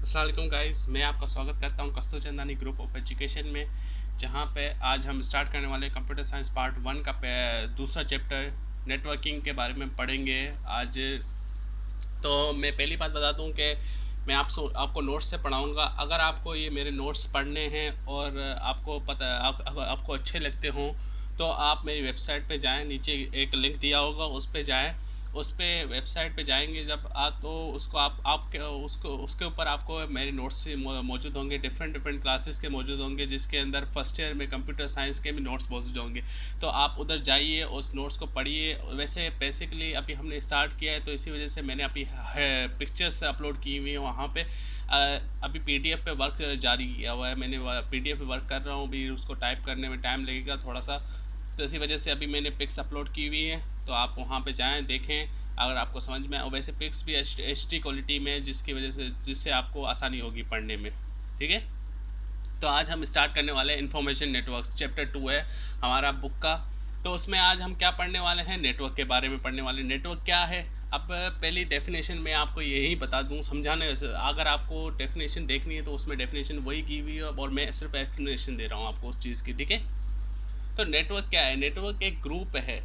अस्सलाम वालेकुम गाइस, मैं आपका स्वागत करता हूं कस्तूरचंदानी ग्रुप ऑफ एजुकेशन में, जहां पे आज हम स्टार्ट करने वाले कंप्यूटर साइंस पार्ट 1 का दूसरा चैप्टर नेटवर्किंग के बारे में पढ़ेंगे आज। तो मैं पहली बात बता दूं कि मैं आपको नोट्स से पढ़ाऊंगा। अगर आपको ये मेरे नोट्स पढ़ने हैं और आपको पता आपको अच्छे लगते हों तो आप मेरी वेबसाइट पे जाएं, नीचे एक लिंक दिया होगा उस पे जाएं। उस पे वेबसाइट पे जाएंगे जब आप तो उसको आप उसको उसके ऊपर आपको मेरे नोट्स भी मौजूद होंगे। डिफरेंट डिफरेंट क्लासेस के मौजूद होंगे, जिसके अंदर फर्स्ट ईयर में कंप्यूटर साइंस के भी नोट्स मौजूद होंगे। तो आप उधर जाइए, उस नोट्स को पढ़िए। वैसे बेसिकली अभी हमने स्टार्ट किया है तो इसी वजह से मैंने अभी पिक्चर्स अपलोड की हुई है वहाँ पे। अभी पीडीएफ पे वर्क जारी किया हुआ है, मैंने पीडीएफ पे वर्क कर रहा हूँ। अभी उसको टाइप करने में टाइम लगेगा थोड़ा सा, तो इसी वजह से अभी मैंने पिक्स अपलोड की हुई है। तो आप वहाँ पे जाएं, देखें अगर आपको समझ में। और वैसे पिक्स भी एच डी क्वालिटी में, जिसकी वजह से जिससे आपको आसानी होगी पढ़ने में। ठीक है, तो आज हम स्टार्ट करने वाले हैं इंफॉर्मेशन नेटवर्क। चैप्टर 2 है हमारा बुक का। तो उसमें आज हम क्या पढ़ने वाले हैं, नेटवर्क के बारे में पढ़ने वाले। नेटवर्क क्या है, अब पहली डेफिनेशन में आपको यही बता दूं समझाने से। अगर आपको डेफिनेशन देखनी है तो उसमें डेफिनेशन वही की हुई है और मैं सिर्फ एक्सप्लेनेशन दे रहा हूँ आपको उस चीज़ की। ठीक है, तो नेटवर्क क्या है, नेटवर्क एक ग्रुप है,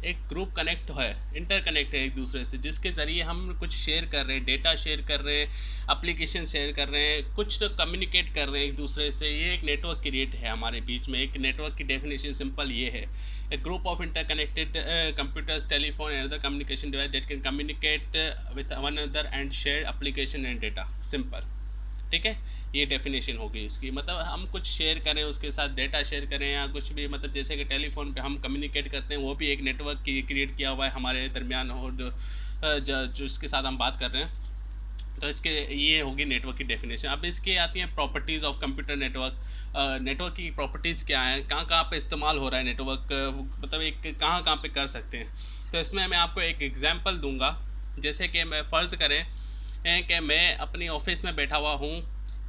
एक ग्रुप कनेक्ट है, इंटरकनेक्ट है एक दूसरे से, जिसके ज़रिए हम कुछ शेयर कर रहे हैं, डेटा शेयर कर रहे हैं, एप्लीकेशन शेयर कर रहे हैं, कुछ तो कम्युनिकेट कर रहे हैं एक दूसरे से। ये एक नेटवर्क क्रिएट है हमारे बीच में। एक नेटवर्क की डेफिनेशन सिंपल ये है, a group of interconnected computers, telephone and other communication device that can communicate with one another and share application and data. Simple, ठीक है। ये डेफिनेशन होगी इसकी, मतलब हम कुछ शेयर करें, उसके साथ डेटा शेयर करें या कुछ भी, मतलब जैसे कि टेलीफोन पे हम कम्युनिकेट करते हैं, वो भी एक नेटवर्क की क्रिएट किया हुआ है हमारे दरमियान, और जो इसके साथ हम बात कर रहे हैं। तो इसके ये होगी नेटवर्क की डेफिनेशन। अब इसकी आती हैं properties of computer network. Network की प्रॉपर्टीज़ क्या हैं, कहाँ कहाँ पे इस्तेमाल हो रहा है नेटवर्क, मतलब एक कहाँ कहाँ पे कर सकते हैं। तो इसमें मैं आपको एक एग्जांपल दूंगा। जैसे कि मैं फ़र्ज़ करें कि मैं अपनी ऑफिस में बैठा हुआ हूँ,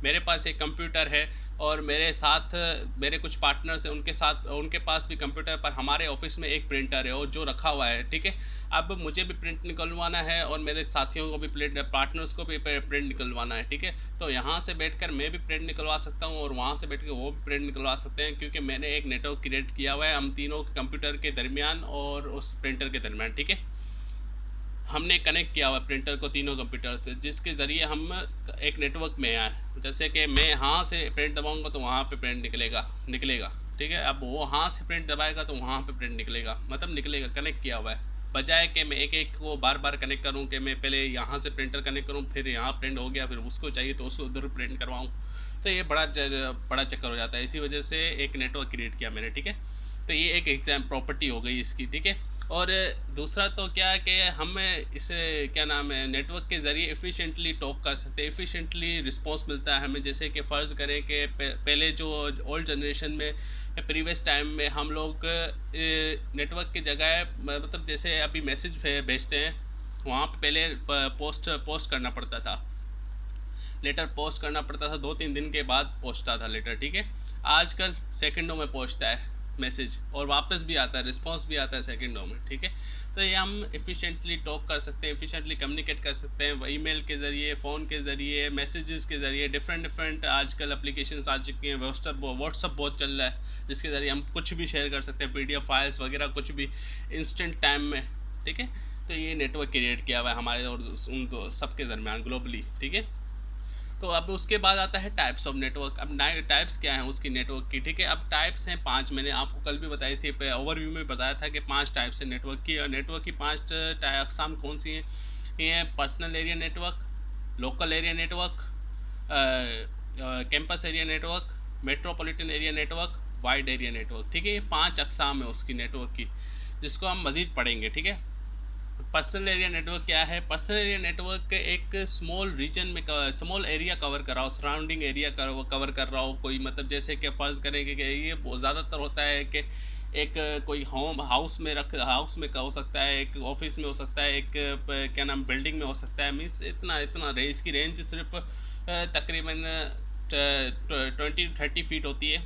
मेरे पास एक कंप्यूटर है और मेरे साथ मेरे कुछ पार्टनर्स हैं, उनके साथ उनके पास भी कंप्यूटर, पर हमारे ऑफिस में एक प्रिंटर है और जो रखा हुआ है। ठीक है, अब मुझे भी प्रिंट निकलवाना है और मेरे साथियों को भी पार्टनर्स को भी प्रिंट निकलवाना है। ठीक है, तो यहाँ से बैठकर मैं भी प्रिंट निकलवा सकता हूँ और वहाँ से बैठ कर वो भी प्रिंट निकलवा सकते हैं, क्योंकि मैंने एक नेटवर्क क्रिएट किया हुआ है हम तीनों कंप्यूटर के दरमियान और उस प्रिंटर के दरमियान। ठीक है, हमने कनेक्ट किया हुआ प्रिंटर को तीनों कंप्यूटर से, जिसके ज़रिए हम एक नेटवर्क में आए। जैसे कि मैं यहाँ से प्रिंट दबाऊंगा तो वहाँ पे प्रिंट निकलेगा। ठीक है, अब वो वहाँ से प्रिंट दबाएगा तो वहाँ पे प्रिंट निकलेगा, मतलब निकलेगा, कनेक्ट किया हुआ है। बजाय कि मैं एक एक को बार बार कनेक्ट करूँ, कि मैं पहले यहाँ से प्रिंटर कनेक्ट करूँ, फिर यहाँ प्रिंट हो गया, फिर उसको चाहिए तो उसको उधर प्रिंट करवाऊँ, तो ये बड़ा चक्कर हो जाता है। इसी वजह से एक नेटवर्क क्रिएट किया मैंने। ठीक है, तो ये एक एग्जाम प्रॉपर्टी हो गई इसकी। ठीक है, और दूसरा तो क्या है कि हम इसे क्या नाम है, नेटवर्क के ज़रिए एफिशिएंटली टॉक कर सकते हैं, एफिशिएंटली रिस्पांस मिलता है हमें। जैसे कि फ़र्ज़ करें कि पहले जो ओल्ड जनरेशन में, प्रीवियस टाइम में हम लोग नेटवर्क की जगह मतलब जैसे अभी मैसेज भेजते हैं, वहाँ पे पहले पोस्ट करना पड़ता था, लेटर पोस्ट करना पड़ता था, 2-3 दिन के बाद पहुँचता था लेटर। ठीक है, आजकल सेकंडों में पहुँचता है मैसेज, और वापस भी आता है, रिस्पांस भी आता है सेकंडों में। ठीक है, तो ये हम एफिशिएंटली टॉक कर सकते हैं, एफिशिएंटली कम्युनिकेट कर सकते हैं, ईमेल के ज़रिए, फ़ोन के ज़रिए, मैसेजेस के ज़रिए। डिफरेंट डिफरेंट आजकल एप्लीकेशंस आ चुकी हैं, व्हाट्सअप बहुत चल रहा है, जिसके ज़रिए हम कुछ भी शेयर कर सकते हैं, पीडीएफ फाइल्स वगैरह, कुछ भी इंस्टेंट टाइम में। ठीक है, तो ये नेटवर्क क्रिएट किया हुआ है हमारे और उन सबके दरमियान ग्लोबली। ठीक है, तो अब उसके बाद आता है टाइप्स ऑफ नेटवर्क। अब टाइप्स क्या हैं उसकी नेटवर्क की। ठीक है, अब टाइप्स हैं 5, मैंने आपको कल भी बताई थी, ओवरव्यू में बताया था कि 5 टाइप्स हैं नेटवर्क की। और नेटवर्क की 5 अकसाम कौन सी हैं, ये हैं personal area network, local area network, campus area network, metropolitan area network, wide area network. ठीक है, ये 5 अकसाम है उसकी नेटवर्क की, जिसको हम मज़ीद पढ़ेंगे। ठीक है, पर्सनल एरिया नेटवर्क क्या है, पर्सनल एरिया नेटवर्क एक स्मॉल रीजन में स्मॉल एरिया कवर कर रहा हो, सराउंडिंग एरिया कवर कर रहा हो कोई, मतलब जैसे कि फ़र्ज़ करें कि ये ज़्यादातर होता है कि एक कोई हाउस में का हो सकता है, एक ऑफिस में हो सकता है, एक क्या नाम बिल्डिंग में हो सकता है। मीन्स इतना इतना रेंज की रेंज सिर्फ तकरीबन 20-30 फीट होती है,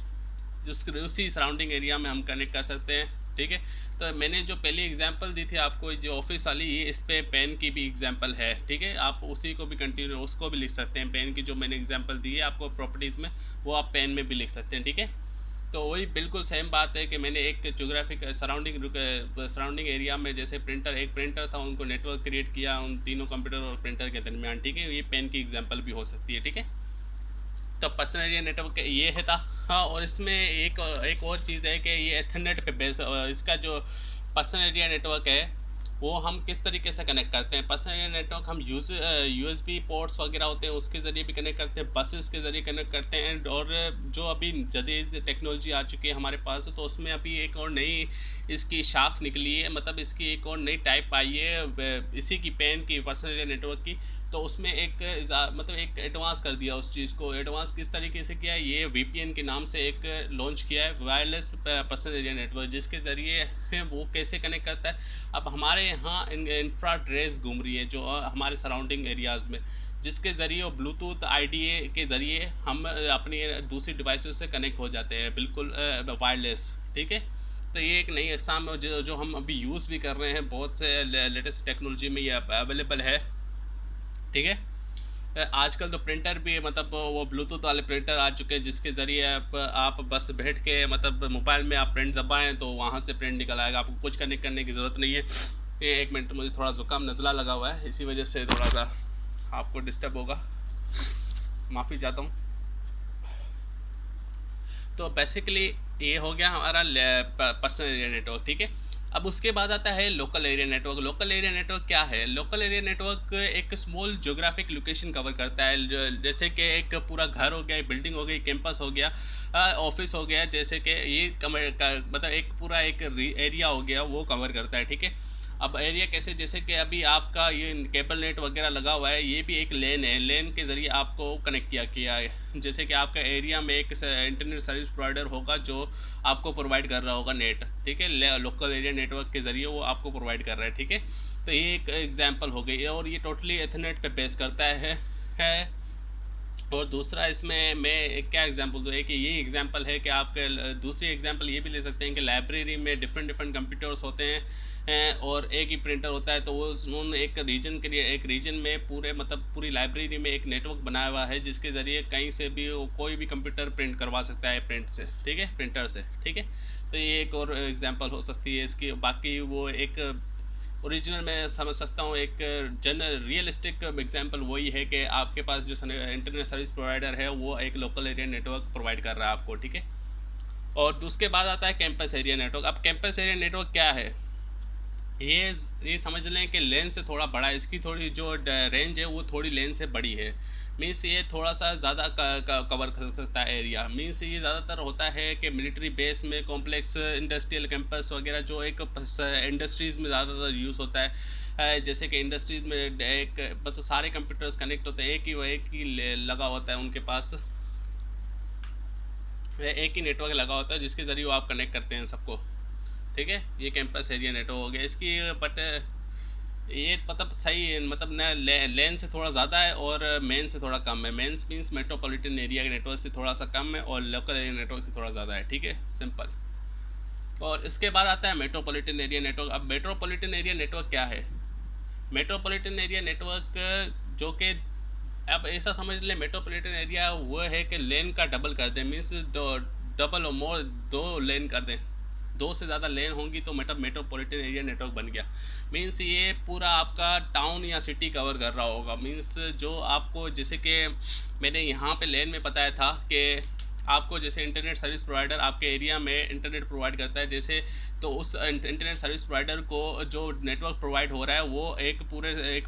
जिस उसी सराउंडिंग एरिया में हम कनेक्ट कर सकते हैं। ठीक है, तो मैंने जो पहली एग्जांपल दी थी आपको जो ऑफिस वाली, ये इस पे पेन की भी एग्जांपल है, ठीक है। आप उसी को भी कंटिन्यू उसको भी लिख सकते हैं, पेन की जो मैंने एग्जांपल दी है आपको प्रॉपर्टीज़ में, वो आप पेन में भी लिख सकते हैं, ठीक है। तो वही बिल्कुल सेम बात है कि मैंने एक ज्योग्राफिक सराउंडिंग एरिया में जैसे एक प्रिंटर था, उनको नेटवर्क क्रिएट किया उन तीनों कंप्यूटर और प्रिंटर के दरमियान, ठीक है। ये पेन की एग्जांपल भी हो सकती है, ठीक है। तो पर्सनल एरिया नेटवर्क ये है था। हाँ, और इसमें एक और चीज़ है कि ये एथरनेट पे बेस, इसका जो पर्सनल एरिया नेटवर्क है वो हम किस तरीके से कनेक्ट करते हैं। पर्सनल एरिया नेटवर्क हम यूएसबी पोर्ट्स वगैरह होते हैं उसके ज़रिए भी कनेक्ट करते हैं, बसेस के ज़रिए कनेक्ट करते हैं। और जो अभी जदीद टेक्नोलॉजी आ चुकी है हमारे पास, तो उसमें अभी एक और नई इसकी शाख निकली है, मतलब इसकी एक और नई टाइप आई है इसी की पेन की पर्सनल एरिया नेटवर्क की। तो उसमें मतलब एक एडवांस कर दिया उस चीज़ को। एडवांस किस तरीके से किया है, ये वीपीएन के नाम से एक लॉन्च किया है, वायरलेस पर्सनल एरिया नेटवर्क, जिसके ज़रिए वो कैसे कनेक्ट करता है। अब हमारे यहाँ इंफ्रा ड्रेस घूम रही है जो हमारे सराउंडिंग एरियाज़ में, जिसके ज़रिए वो ब्लूटूथ आईडीए के ज़रिए हम अपनी दूसरी डिवाइसेस से कनेक्ट हो जाते हैं, बिल्कुल वायरलेस, ठीक है। तो ये एक नई अक़साम जो हम अभी यूज़ भी कर रहे हैं, बहुत से लेटेस्ट टेक्नोलॉजी में ये अवेलेबल है, ठीक है। आजकल तो प्रिंटर भी मतलब वो ब्लूटूथ वाले प्रिंटर आ चुके हैं, जिसके ज़रिए आप बस बैठ के मतलब मोबाइल में आप प्रिंट दबाएं तो वहाँ से प्रिंट निकल आएगा, आपको कुछ कनेक्ट करने की ज़रूरत नहीं है। ये एक मिनट, मुझे थोड़ा ज़ुकाम नज़ला लगा हुआ है, इसी वजह से थोड़ा सा आपको डिस्टर्ब होगा, माफ़ी चाहता हूँ। तो बेसिकली ये हो गया हमारा पर्सनल एरिया नेटवर्क, ठीक है। अब उसके बाद आता है local area network. Local area network क्या है? लोकल एरिया नेटवर्क एक स्मॉल ज्योग्राफिक लोकेशन कवर करता है, जैसे कि एक पूरा घर हो गया, बिल्डिंग हो गई, कैंपस हो गया, ऑफिस हो गया, जैसे कि ये मतलब एक पूरा एक एरिया हो गया, वो कवर करता है, ठीक है। अब एरिया कैसे, जैसे कि अभी आपका ये केबल नेट वगैरह लगा हुआ है, ये भी एक लेन है, लेन के ज़रिए आपको कनेक्ट किया है। जैसे कि आपका एरिया में एक इंटरनेट सर्विस प्रोवाइडर होगा जो आपको प्रोवाइड कर रहा होगा नेट, ठीक है। लोकल एरिया नेटवर्क के ज़रिए वो आपको प्रोवाइड कर रहा है, ठीक है। तो ये एक एग्जांपल हो गई, और ये टोटली एथरनेट पे बेस करता है। और दूसरा इसमें मैं एक क्या एग्जांपल दूँ, एक ये एग्जांपल है कि आपके दूसरी एग्जांपल ये भी ले सकते हैं कि लाइब्रेरी में डिफरेंट डिफरेंट कंप्यूटर्स होते हैं, और एक ही प्रिंटर होता है, तो वो उन्होंने एक रीजन में पूरे मतलब पूरी लाइब्रेरी में एक नेटवर्क बनाया हुआ है, जिसके ज़रिए कहीं से भी कोई भी कंप्यूटर प्रिंट करवा सकता है प्रिंट से, ठीक है, प्रिंटर से, ठीक है। तो ये एक और एग्जांपल हो सकती है इसकी। बाकी वो एक ओरिजिनल मैं समझ सकता हूँ, एक रियलिस्टिक एग्जांपल वही है कि आपके पास जो इंटरनेट सर्विस प्रोवाइडर है वो एक लोकल एरिया नेटवर्क प्रोवाइड कर रहा है आपको, ठीक है। और उसके बाद आता है कैंपस एरिया नेटवर्क। अब कैंपस एरिया नेटवर्क क्या है, ये समझ लें कि लेन से थोड़ा बड़ा है, इसकी थोड़ी जो रेंज है वो थोड़ी लेन से बड़ी है। मीन्स ये थोड़ा सा ज़्यादा कवर कर सकता है एरिया। मीन्स ये ज़्यादातर होता है कि मिलिट्री बेस में, कॉम्प्लेक्स, इंडस्ट्रियल कैंपस वगैरह, जो एक इंडस्ट्रीज़ में ज़्यादातर यूज़ होता है। जैसे कि इंडस्ट्रीज़ में एक मतलब सारे कंप्यूटर्स कनेक्ट होते हैं, एक ही लगा होता है उनके पास, एक ही नेटवर्क लगा होता है जिसके ज़रिए वो आप कनेक्ट करते हैं सबको, ठीक है। ये कैंपस एरिया नेटवर्क हो गया इसकी। बट ये मतलब सही है, मतलब न लेन से थोड़ा ज़्यादा है और मेन से थोड़ा कम है। मेन्स मीन्स मेट्रोपॉलिटन एरिया के नेटवर्क से थोड़ा सा कम है, और लोकल एरिया नेटवर्क से थोड़ा ज़्यादा है, ठीक है, सिंपल। और इसके बाद आता है मेट्रोपॉलिटन एरिया नेटवर्क। अब मेट्रोपॉलिटन एरिया नेटवर्क क्या है? मेट्रोपॉलिटन एरिया नेटवर्क जो कि अब ऐसा समझ लें, मेट्रोपॉलिटन एरिया वो है कि लेन का डबल कर दें, मीन्स डबल और मोर, दो लेन कर दें, दो से ज़्यादा लेन होंगी तो मतलब मेट्रोपॉलिटन एरिया नेटवर्क बन गया। मीन्स ये पूरा आपका टाउन या सिटी कवर कर रहा होगा। मीन्स जो आपको, जैसे कि मैंने यहाँ पे लेन में बताया था कि आपको जैसे इंटरनेट सर्विस प्रोवाइडर आपके एरिया में इंटरनेट प्रोवाइड करता है, जैसे तो उस इंटरनेट सर्विस प्रोवाइडर को जो नेटवर्क प्रोवाइड हो रहा है वो एक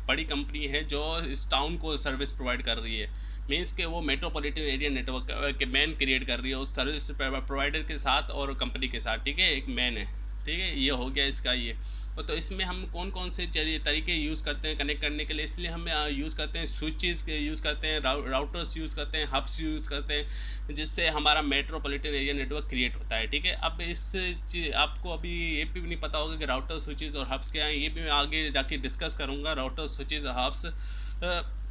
बड़ी कंपनी है जो इस टाउन को सर्विस प्रोवाइड कर रही है। मीन्स के वो मेट्रोपॉलिटन एरिया नेटवर्क के मैन क्रिएट कर रही है उस सर्विस प्रोवाइडर के साथ और कंपनी के साथ, ठीक है, एक मैन है, ठीक है। ये हो गया इसका ये। तो इसमें हम कौन कौन से तरीके यूज़ करते हैं कनेक्ट करने के लिए, इसलिए हम यूज़ करते हैं स्विचेस यूज़ करते हैं, राउटर्स यूज़ करते हैं, हब्स यूज़ करते हैं, जिससे हमारा मेट्रोपॉलिटन एरिया नेटवर्क क्रिएट होता है, ठीक है। अब आपको अभी ये भी नहीं पता होगा कि राउटर, स्विचेस और हब्स क्या हैं, ये भी मैं आगे जाके डिस्कस करूँगा, राउटर, स्विचेस और हब्स।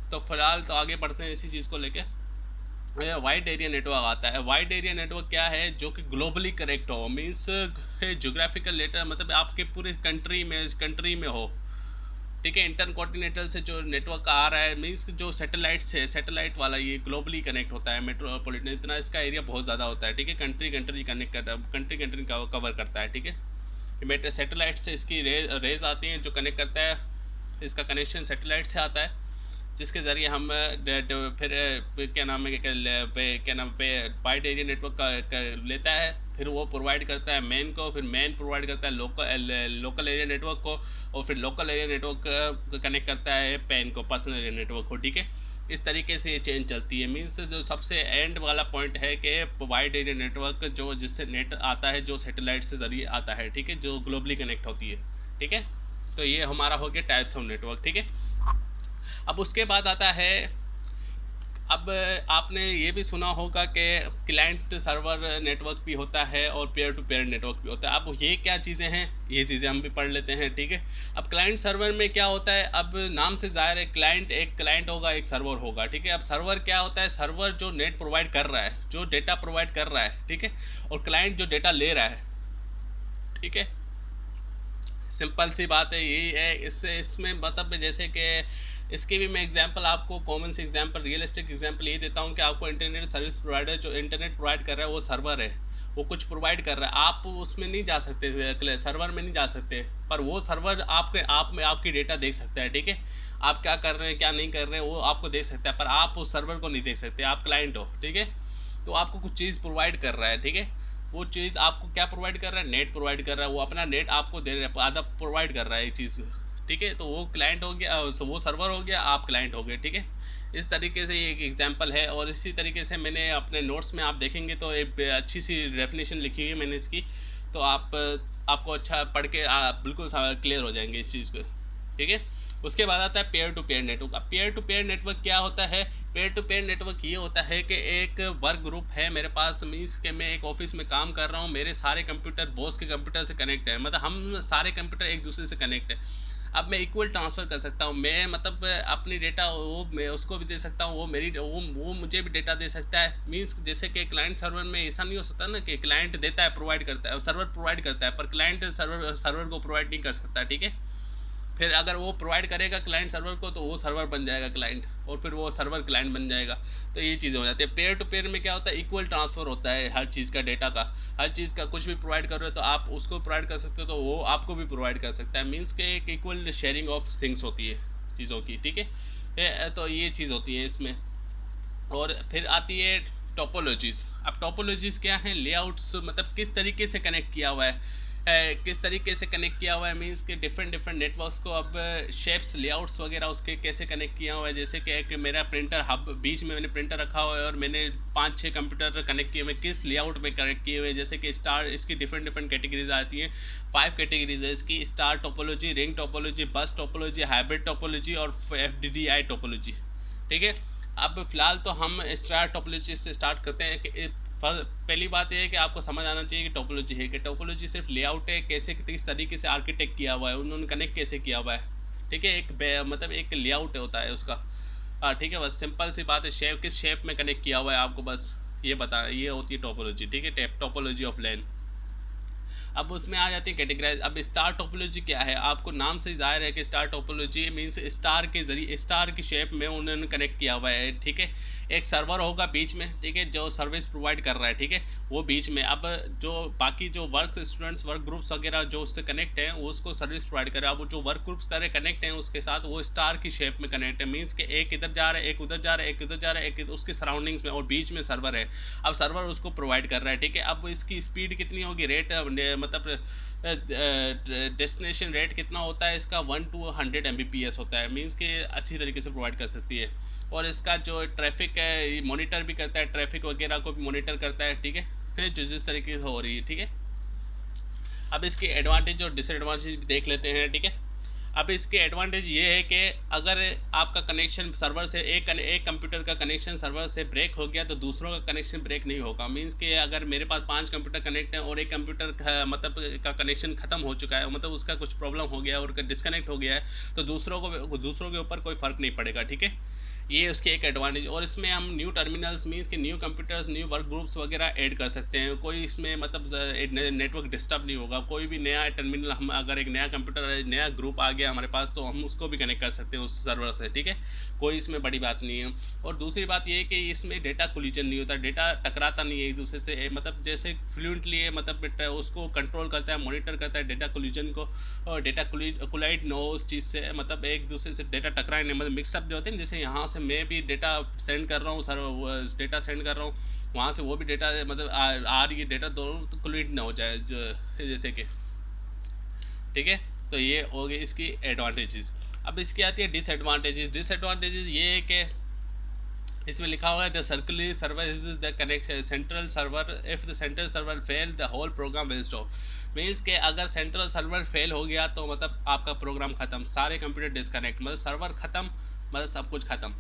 तो फिलहाल तो आगे बढ़ते हैं इसी चीज़ को लेके। वाइड एरिया नेटवर्क आता है। वाइड एरिया नेटवर्क क्या है, जो कि ग्लोबली कनेक्ट हो, मीन्स जोग्राफिकल डेटा, मतलब आपके पूरे कंट्री में हो, ठीक है। इंटर कॉन्टिनेंटल से जो नेटवर्क आ रहा है, मीन्स जो सैटेलाइट से, सैटेलाइट वाला ये ग्लोबली कनेक्ट होता है। मेट्रोपॉलिटन इतना इसका एरिया बहुत ज़्यादा होता है, ठीक है। कंट्री कंट्री कनेक्ट करता है, कंट्री कंट्री कवर करता है, ठीक है। सैटेलाइट से इसकी रेज आती हैं जो कनेक्ट करता है, इसका कनेक्शन सैटेलाइट से आता है, जिसके ज़रिए हम फिर क्या नाम है, क्या नाम पे वाइड एरिया नेटवर्क का लेता है, फिर वो प्रोवाइड करता है मेन को, फिर मेन प्रोवाइड करता है लोकल एरिया नेटवर्क को, और फिर लोकल एरिया नेटवर्क कनेक्ट करता है पैन को, पर्सनल एरिया नेटवर्क को, ठीक है। इस तरीके से ये चेन चलती है। मीन्स जो सबसे एंड वाला पॉइंट है कि वाइड एरिया नेटवर्क जो जिससे नेट आता है, जो सैटेलाइट से ज़रिए आता है, ठीक है, जो ग्लोबली कनेक्ट होती है, ठीक है। तो ये हमारा हो गया टाइप्स ऑफ नेटवर्क, ठीक है। अब उसके बाद आता है, अब आपने ये भी सुना होगा कि क्लाइंट सर्वर नेटवर्क भी होता है और पेयर टू पेयर नेटवर्क भी होता है। अब ये क्या चीज़ें हैं, ये चीज़ें हम भी पढ़ लेते हैं, ठीक है। अब क्लाइंट सर्वर में क्या होता है, अब नाम से ज़ाहिर है क्लाइंट, एक क्लाइंट होगा, एक सर्वर होगा, ठीक है। अब सर्वर क्या होता है, सर्वर जो नेट प्रोवाइड कर रहा है, जो डेटा प्रोवाइड कर रहा है, ठीक है, और क्लाइंट जो डेटा ले रहा है, ठीक है। सिंपल सी बात है, यही है। इससे इसमें मतलब जैसे कि इसकी भी मैं एग्जांपल आपको, कॉमन से एग्जांपल, रियलिस्टिक एग्जांपल ये देता हूँ कि आपको इंटरनेट सर्विस प्रोवाइडर जो इंटरनेट प्रोवाइड कर रहा है वो सर्वर है, वो कुछ प्रोवाइड कर रहा है, आप उसमें नहीं जा सकते, सर्वर में नहीं जा सकते, पर वो सर्वर आपके आप में आपकी डेटा देख सकता है, ठीक है। आप क्या कर रहे हैं, क्या नहीं कर रहे हैं, वो आपको देख सकता है, पर आप उस सर्वर को नहीं देख सकते, आप क्लाइंट हो, ठीक है। तो आपको कुछ चीज़ प्रोवाइड कर रहा है, ठीक है। वो चीज़ आपको क्या प्रोवाइड कर रहा है, नेट प्रोवाइड कर रहा है, वो अपना नेट आपको दे रहा है, आधा प्रोवाइड कर रहा है एक चीज़, ठीक है। तो वो क्लाइंट हो गया, वो सर्वर हो गया, आप क्लाइंट हो गए, ठीक है। इस तरीके से ये एक एग्जांपल है। और इसी तरीके से मैंने अपने नोट्स में आप देखेंगे तो एक अच्छी सी डेफिनेशन लिखी हुई है मैंने इसकी, तो आपको अच्छा पढ़ के बिल्कुल क्लियर हो जाएंगे इस चीज़ को, ठीक है। उसके बाद आता है पेयर टू पेयर नेटवर्क। अब पेयर टू पेयर नेटवर्क क्या होता है, पेयर टू पेयर नेटवर्क ये होता है कि एक वर्क ग्रुप है मेरे पास, मीन्स के मैं एक ऑफिस में काम कर रहा हूँ, मेरे सारे कंप्यूटर बॉस के कंप्यूटर से कनेक्ट है, मतलब हम सारे कंप्यूटर एक दूसरे से कनेक्ट है। अब मैं इक्वल ट्रांसफ़र कर सकता हूँ, मैं मतलब अपनी डेटा वो मैं उसको भी दे सकता हूँ, वो मुझे भी डेटा दे सकता है। मीन्स जैसे कि क्लाइंट सर्वर में ऐसा नहीं हो सकता ना कि क्लाइंट देता है, प्रोवाइड करता है, सर्वर प्रोवाइड करता है, पर क्लाइंट सर्वर को प्रोवाइड नहीं कर सकता, ठीक है। फिर अगर वो प्रोवाइड करेगा क्लाइंट सर्वर को, तो वो सर्वर बन जाएगा क्लाइंट, और फिर वो सर्वर क्लाइंट बन जाएगा। तो ये चीज़ें हो जाती है। पेयर टू पेयर में क्या होता है, इक्वल ट्रांसफ़र होता है हर चीज़ का, डेटा का, हर चीज़ का। कुछ भी प्रोवाइड कर रहे हो तो आप उसको प्रोवाइड कर सकते हो, तो वो आपको भी प्रोवाइड कर सकता है। मीन्स के एक इक्वल शेयरिंग ऑफ थिंग्स होती है चीज़ों की, ठीक है। तो ये चीज़ होती है इसमें। और फिर आती है टोपोलॉजीज़। अब टोपोलॉजीज़ क्या हैं, लेआउट्स, मतलब किस तरीके से कनेक्ट किया हुआ है, किस तरीके से कनेक्ट किया हुआ है, मीन्स के डिफरेंट डिफरेंट नेटवर्क्स को, अब शेप्स, लेआउट्स वगैरह उसके कैसे कनेक्ट किया हुआ है। जैसे कि एक मेरा प्रिंटर हब, बीच में मैंने प्रिंटर रखा हुआ है और मैंने 5-6 कंप्यूटर कनेक्ट किए हुए, किस लेआउट में कनेक्ट किए हुए। जैसे कि स्टार, इसकी डिफरेंट डिफरेंट कैटेगरीज आती हैं, 5 कैटेगरीज है इसकी, स्टार टोपोलॉजी, रिंग टोपोलॉजी, बस टोपोलॉजी, हाइब्रिड टोपोलॉजी और FDDI टोपोलॉजी, ठीक है। अब फिलहाल तो हम स्टार टोपोलॉजी से स्टार्ट करते हैं कि पहली बात यह है कि आपको समझ आना चाहिए कि टोपोलॉजी है कि टोपोलॉजी सिर्फ लेआउट है, कैसे किस तरीके से आर्किटेक्ट किया हुआ है, उन्होंने कनेक्ट कैसे किया हुआ है, ठीक है। मतलब एक लेआउट होता है उसका, ठीक है। बस सिंपल सी बात है, शेप किस शेप में कनेक्ट किया हुआ है आपको बस ये ये होती है टोपोलॉजी, ठीक है। टोपोलॉजी ऑफ लैन। अब उसमें आ जाती है कैटेगराइज। अब स्टार टोपोलॉजी क्या है, आपको नाम से जाहिर है कि स्टार टोपोलॉजी मीन्स स्टार के जरिए, स्टार की शेप में उन्होंने कनेक्ट किया हुआ है, ठीक है। एक सर्वर होगा बीच में, ठीक है, जो सर्विस प्रोवाइड कर रहा है, ठीक है, वो बीच में। अब जो बाकी जो वर्क स्टूडेंट्स, वर्क ग्रुप्स वगैरह जो उससे कनेक्ट हैं, वो उसको सर्विस प्रोवाइड कर रहा है। अब जो वर्क ग्रुप्स सारे कनेक्ट हैं उसके साथ, वो स्टार की शेप में कनेक्ट है, मीन्स कि एक इधर जा रहा है, एक उधर जा रहा है, एक इधर जा रहा है, एक उसके सराउंडिंग्स में, और बीच में सर्वर है। अब सर्वर उसको प्रोवाइड कर रहा है, ठीक है। अब इसकी स्पीड कितनी होगी, रेट मतलब डेस्टिनेशन रेट कितना होता है इसका, 1 to 100 Mbps होता है, मीन्स कि अच्छी तरीके से प्रोवाइड कर सकती है। और इसका जो ट्रैफिक है मॉनिटर भी करता है, ट्रैफिक वगैरह को भी मॉनिटर करता है, ठीक है, जो जिस तरीके से हो रही है, ठीक है। अब इसकी एडवांटेज और डिसएडवांटेज देख लेते हैं, ठीक है। अब इसके एडवांटेज ये है कि अगर आपका कनेक्शन सर्वर से, एक कंप्यूटर का कनेक्शन सर्वर से ब्रेक हो गया तो दूसरों का कनेक्शन ब्रेक नहीं होगा। मींस कि अगर मेरे पास 5 कंप्यूटर कनेक्ट हैं और एक कंप्यूटर मतलब का कनेक्शन ख़त्म हो चुका है, मतलब उसका कुछ प्रॉब्लम हो गया और डिस्कनेक्ट हो गया है, तो दूसरों के ऊपर कोई फ़र्क नहीं पड़ेगा, ठीक है। ये उसके एक एडवांटेज। और इसमें हम न्यू टर्मिनल्स मीन्स कि new computers, new work groups वगैरह ऐड कर सकते हैं। कोई इसमें मतलब नेटवर्क डिस्टर्ब नहीं होगा। कोई भी नया टर्मिनल, हम अगर एक नया कंप्यूटर, नया ग्रुप आ गया हमारे पास, तो हम उसको भी कनेक्ट कर सकते हैं उस सर्वर से, ठीक है। कोई इसमें बड़ी बात नहीं है। और दूसरी बात ये है कि इसमें डेटा कोलिजन नहीं होता, डेटा टकराता नहीं है एक दूसरे से, मतलब जैसे फ्लुएंटली मतलब उसको कंट्रोल करता है, मॉनिटर करता है डेटा कोलिजन को। और डेटा कोलाइड नो उस चीज़ से, मतलब एक दूसरे से डेटा टकराए नहीं, मतलब मिक्सअप जो होते हैं, जैसे यहाँ से मैं भी डेटा सेंड कर रहा हूँ सर, डेटा सेंड कर रहा हूँ, वहाँ से वो भी डेटा मतलब आ रही है डेटा, दोनों तो कोलिड ना हो जाए जो, जैसे कि, ठीक है। तो ये हो गई इसकी एडवांटेजेस। अब इसकी आती है डिसएडवांटेजेस। डिसएडवांटेजेस ये है कि इसमें लिखा हुआ है the circular server is the connect central server, if the central server fail the whole program will stop. Means के अगर सेंट्रल सर्वर फेल हो गया तो मतलब आपका प्रोग्राम ख़त्म, सारे कंप्यूटर डिस्कनेक्ट, मतलब सर्वर ख़त्म, मतलब सब कुछ ख़त्म,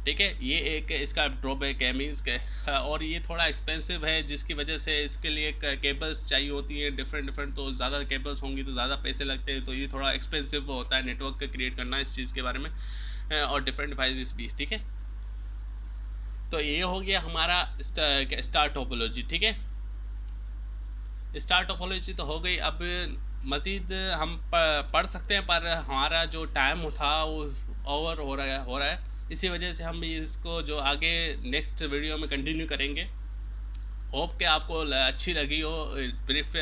ठीक है। ये एक इसका ड्रॉबैक है मीन्स के। और ये थोड़ा एक्सपेंसिव है, जिसकी वजह से इसके लिए केबल्स चाहिए होती हैं डिफरेंट डिफरेंट, तो ज़्यादा केबल्स होंगी तो ज़्यादा पैसे लगते हैं, तो ये थोड़ा एक्सपेंसिव होता है नेटवर्क का क्रिएट करना इस चीज़ के बारे में। और डिफरेंट डिवाइसेस भी, ठीक है। तो ये हो गया हमारा स्टार टोपोलॉजी, ठीक है। स्टार टोपोलॉजी तो हो गई। अब मज़ीद हम पढ़ सकते हैं, पर हमारा जो टाइम था वो ओवर हो रहा है। इसी वजह से हम इसको जो आगे नेक्स्ट वीडियो में कंटिन्यू करेंगे। होप कि आपको अच्छी लगी हो, ब्रीफ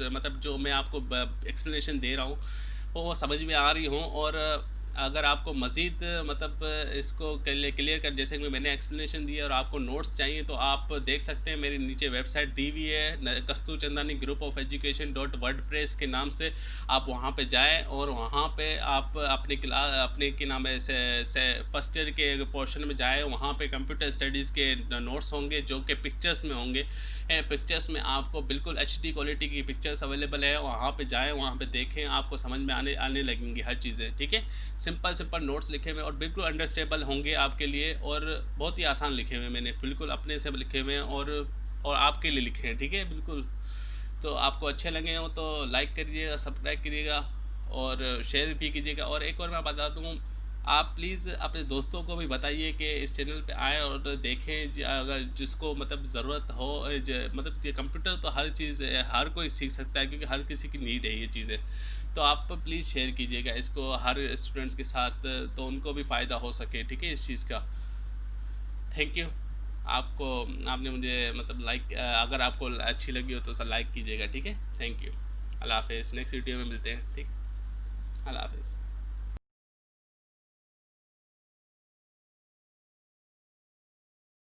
मतलब जो मैं आपको एक्सप्लेनेशन दे रहा हूँ वो समझ में आ रही हो। और अगर आपको मज़ीद मतलब इसको क्लियर कर, जैसे कि मैंने एक्सप्लेनेशन दिया, और आपको नोट्स चाहिए तो आप देख सकते हैं, मेरी नीचे वेबसाइट दी हुई है कस्तूरचंदानी ग्रुप ऑफ एजुकेशन .wordpress के नाम से। आप वहाँ पे जाएं और वहाँ पे आप अपने क्लास, अपने के नाम है से फर्स्ट ईयर के पोर्शन में जाएं। वहाँ पे कंप्यूटर स्टडीज़ के नोट्स होंगे जो कि पिक्चर्स में होंगे। पिक्चर्स में आपको बिल्कुल HD क्वालिटी की पिक्चर्स अवेलेबल है। वहाँ पे जाएं, वहाँ पे देखें, आपको समझ में आने लगेंगी हर चीज़ें, ठीक है। सिंपल सिंपल नोट्स लिखे हुए और बिल्कुल अंडरस्टेबल होंगे आपके लिए, और बहुत ही आसान लिखे हुए मैंने, बिल्कुल अपने से लिखे हुए हैं, और आपके लिए लिखे हैं, ठीक है, बिल्कुल। तो आपको अच्छे लगे हो तो लाइक करिएगा, सब्सक्राइब करिएगा, और शेयर भी कीजिएगा। और एक और मैं बता दूँ, आप प्लीज़ अपने दोस्तों को भी बताइए कि इस चैनल पे आए और देखें, अगर जिसको मतलब ज़रूरत हो, मतलब ये कंप्यूटर तो हर चीज़ हर कोई सीख सकता है, क्योंकि हर किसी की नीड है ये चीज़ें। तो आप प्लीज़ शेयर कीजिएगा इसको हर स्टूडेंट्स के साथ, तो उनको भी फ़ायदा हो सके, ठीक है, इस चीज़ का। Thank you. आपको, आपने मुझे मतलब लाइक, अगर आपको अच्छी लगी हो तो सर लाइक कीजिएगा, ठीक है। Thank you. अल्लाह हाफ़िज़। नेक्स्ट वीडियो में मिलते हैं, ठीक। अल्लाह हाफ़िज़।